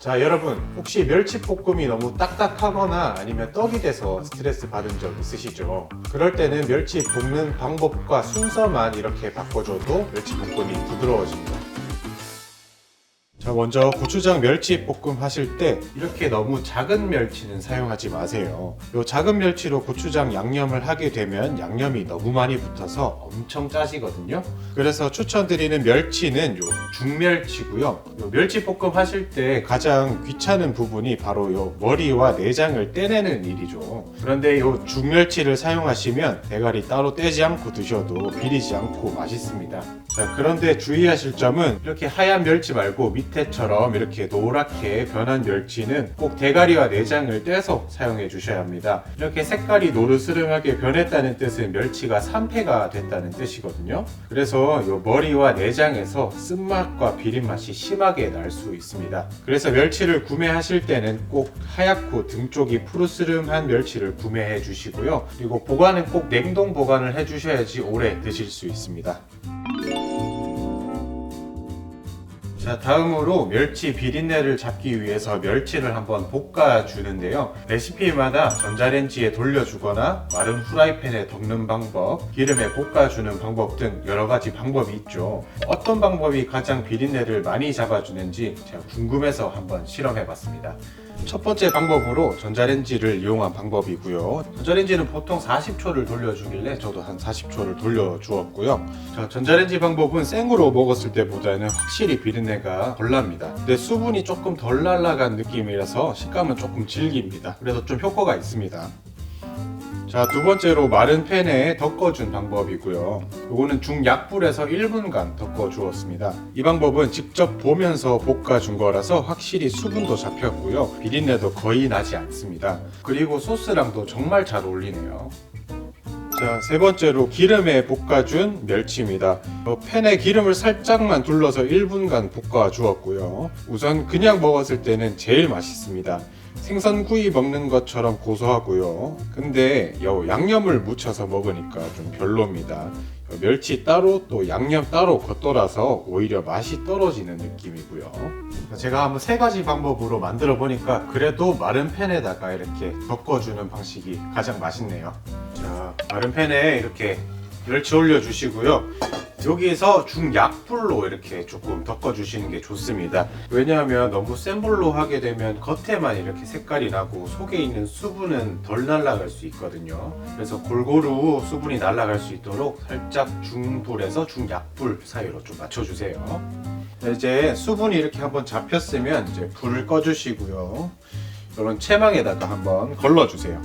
자, 여러분 혹시 멸치볶음이 너무 딱딱하거나 아니면 떡이 돼서 스트레스 받은 적 있으시죠? 그럴 때는 멸치 볶는 방법과 순서만 이렇게 바꿔줘도 멸치볶음이 부드러워집니다. 자, 먼저 고추장 멸치 볶음 하실 때 이렇게 너무 작은 멸치는 사용하지 마세요. 요 작은 멸치로 고추장 양념을 하게 되면 양념이 너무 많이 붙어서 엄청 짜지거든요. 그래서 추천드리는 멸치는 요 중멸치고요. 요 멸치 볶음 하실 때 가장 귀찮은 부분이 바로 요 머리와 내장을 떼내는 일이죠. 그런데 요 중멸치를 사용하시면 대가리 따로 떼지 않고 드셔도 비리지 않고 맛있습니다. 자, 그런데 주의하실 점은 이렇게 하얀 멸치 말고 밑에처럼 이렇게 노랗게 변한 멸치는 꼭 대가리와 내장을 떼서 사용해 주셔야 합니다. 이렇게 색깔이 노르스름하게 변했다는 뜻은 멸치가 산패가 됐다는 뜻이거든요. 그래서 이 머리와 내장에서 쓴맛과 비린맛이 심하게 날 수 있습니다. 그래서 멸치를 구매하실 때는 꼭 하얗고 등 쪽이 푸르스름한 멸치를 구매해 주시고요. 그리고 보관은 꼭 냉동 보관을 해 주셔야지 오래 드실 수 있습니다. 자, 다음으로 멸치 비린내를 잡기 위해서 멸치를 한번 볶아 주는데요. 레시피마다 전자레인지에 돌려주거나 마른 후라이팬에 덮는 방법, 기름에 볶아 주는 방법 등 여러 가지 방법이 있죠. 어떤 방법이 가장 비린내를 많이 잡아주는지 제가 궁금해서 한번 실험해 봤습니다. 첫 번째 방법으로 전자레인지를 이용한 방법이고요. 전자레인지는 보통 40초를 돌려주길래 저도 한 40초를 돌려주었고요. 전자레인지 방법은 생으로 먹었을 때보다는 확실히 비린내가 덜 납니다. 근데 수분이 조금 덜 날아간 느낌이라서 식감은 조금 질깁니다. 그래서 좀 효과가 있습니다. 자, 두 번째로 마른 팬에 덮어준 방법이고요. 이거는 중약불에서 1분간 덮어 주었습니다. 이 방법은 직접 보면서 볶아준 거라서 확실히 수분도 잡혔고요. 비린내도 거의 나지 않습니다. 그리고 소스랑도 정말 잘 어울리네요. 자, 세 번째로 기름에 볶아준 멸치입니다. 팬에 기름을 살짝만 둘러서 1분간 볶아 주었고요. 우선 그냥 먹었을 때는 제일 맛있습니다. 생선구이 먹는 것처럼 고소하고요. 근데 양념을 묻혀서 먹으니까 좀 별로입니다. 멸치 따로 또 양념 따로 겉돌아서 오히려 맛이 떨어지는 느낌이고요. 제가 한번 세 가지 방법으로 만들어 보니까 그래도 마른 팬에다가 이렇게 덮어주는 방식이 가장 맛있네요. 자, 마른 팬에 이렇게 멸치 올려주시고요. 여기에서 중약불로 이렇게 조금 덮어주시는 게 좋습니다. 왜냐하면 너무 센 불로 하게 되면 겉에만 이렇게 색깔이 나고 속에 있는 수분은 덜 날아갈 수 있거든요. 그래서 골고루 수분이 날아갈 수 있도록 살짝 중불에서 중약불 사이로 좀 맞춰주세요. 이제 수분이 이렇게 한번 잡혔으면 이제 불을 꺼주시고요. 이런 채망에다가 한번 걸러주세요.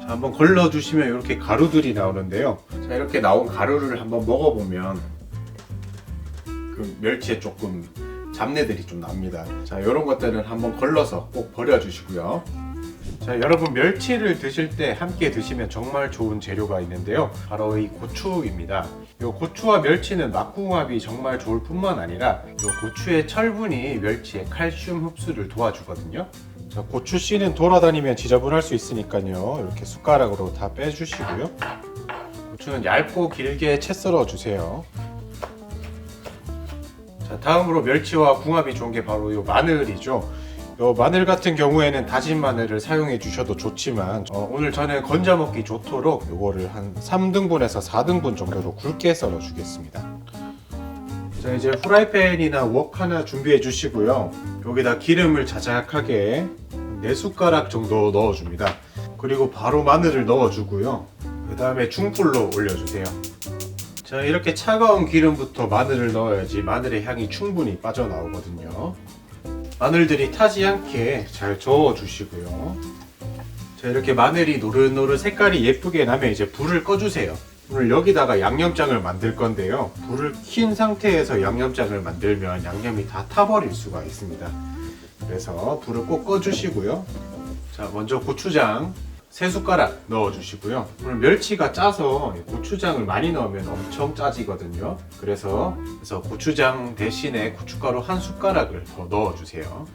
한번 걸러주시면 이렇게 가루들이 나오는데요. 자, 이렇게 나온 가루를 한번 먹어보면 그 멸치에 조금 잡내들이 좀 납니다. 자, 이런 것들은 한번 걸러서 꼭 버려주시고요. 자, 여러분 멸치를 드실 때 함께 드시면 정말 좋은 재료가 있는데요. 바로 이 고추입니다. 이 고추와 멸치는 맛궁합이 정말 좋을 뿐만 아니라 이 고추의 철분이 멸치의 칼슘 흡수를 도와주거든요. 자, 고추 씨는 돌아다니면 지저분할 수 있으니까요. 이렇게 숟가락으로 다 빼주시고요. 고추는 얇고 길게 채 썰어 주세요. 자, 다음으로 멸치와 궁합이 좋은 게 바로 이 마늘이죠. 요 마늘 같은 경우에는 다진 마늘을 사용해 주셔도 좋지만 오늘 저는 건져 먹기 좋도록 요거를 한 3등분에서 4등분 정도로 굵게 썰어 주겠습니다. 자, 이제 후라이팬이나 웍 하나 준비해 주시고요. 여기다 기름을 자작하게 4숟가락 정도 넣어줍니다. 그리고 바로 마늘을 넣어주고요. 그 다음에 중불로 올려주세요. 자, 이렇게 차가운 기름부터 마늘을 넣어야지 마늘의 향이 충분히 빠져나오거든요. 마늘들이 타지 않게 잘 저어주시고요. 자, 이렇게 마늘이 노릇노릇 색깔이 예쁘게 나면 이제 불을 꺼주세요. 오늘 여기다가 양념장을 만들 건데요. 불을 킨 상태에서 양념장을 만들면 양념이 다 타버릴 수가 있습니다. 그래서 불을 꼭 꺼주시고요. 자, 먼저 고추장 3숟가락 넣어주시고요. 오늘 멸치가 짜서 고추장을 많이 넣으면 엄청 짜지거든요. 그래서 고추장 대신에 고춧가루 1숟가락을 더 넣어주세요.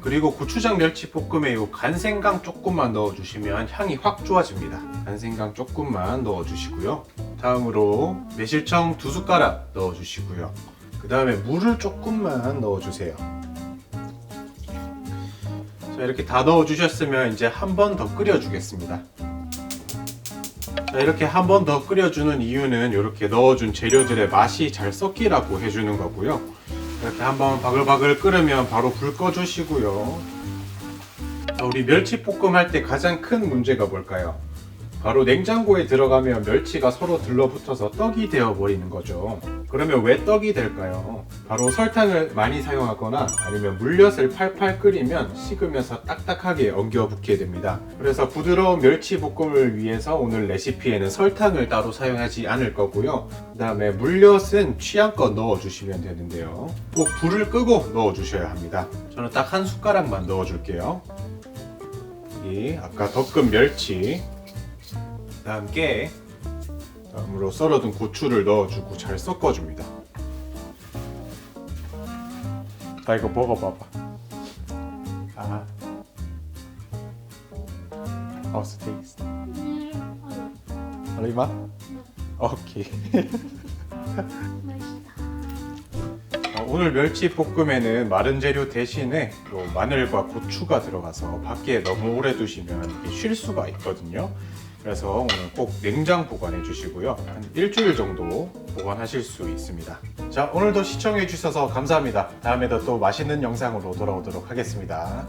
그리고 고추장 멸치 볶음에 요 간생강 조금만 넣어주시면 향이 확 좋아집니다. 간생강 조금만 넣어주시고요. 다음으로 매실청 2숟가락 넣어주시고요. 그 다음에 물을 조금만 넣어주세요. 자, 이렇게 다 넣어주셨으면 이제 한 번 더 끓여주겠습니다. 자, 이렇게 한 번 더 끓여주는 이유는 이렇게 넣어준 재료들의 맛이 잘 섞이라고 해주는 거고요. 이렇게 한번 바글바글 끓으면 바로 불 꺼주시고요. 자, 우리 멸치볶음 할 때 가장 큰 문제가 뭘까요? 바로 냉장고에 들어가면 멸치가 서로 들러붙어서 떡이 되어버리는 거죠. 그러면 왜 떡이 될까요? 바로 설탕을 많이 사용하거나 아니면 물엿을 팔팔 끓이면 식으면서 딱딱하게 엉겨붙게 됩니다. 그래서 부드러운 멸치볶음을 위해서 오늘 레시피에는 설탕을 따로 사용하지 않을 거고요. 그 다음에 물엿은 취향껏 넣어주시면 되는데요. 꼭 불을 끄고 넣어주셔야 합니다. 저는 딱 한 숟가락만 넣어줄게요. 이 아까 덮은 멸치, 함께 다음으로 썰어둔 고추를 넣어주고 잘 섞어줍니다. 나 이거 먹어봐봐. 아, how's it taste? 얼마? 오케이. 오늘 멸치 볶음에는 마른 재료 대신에 또 마늘과 고추가 들어가서 밖에 너무 오래 두시면 이게 쉴 수가 있거든요. 그래서 오늘 꼭 냉장 보관해 주시고요. 한 일주일 정도 보관하실 수 있습니다. 자, 오늘도 시청해 주셔서 감사합니다. 다음에도 또 맛있는 영상으로 돌아오도록 하겠습니다.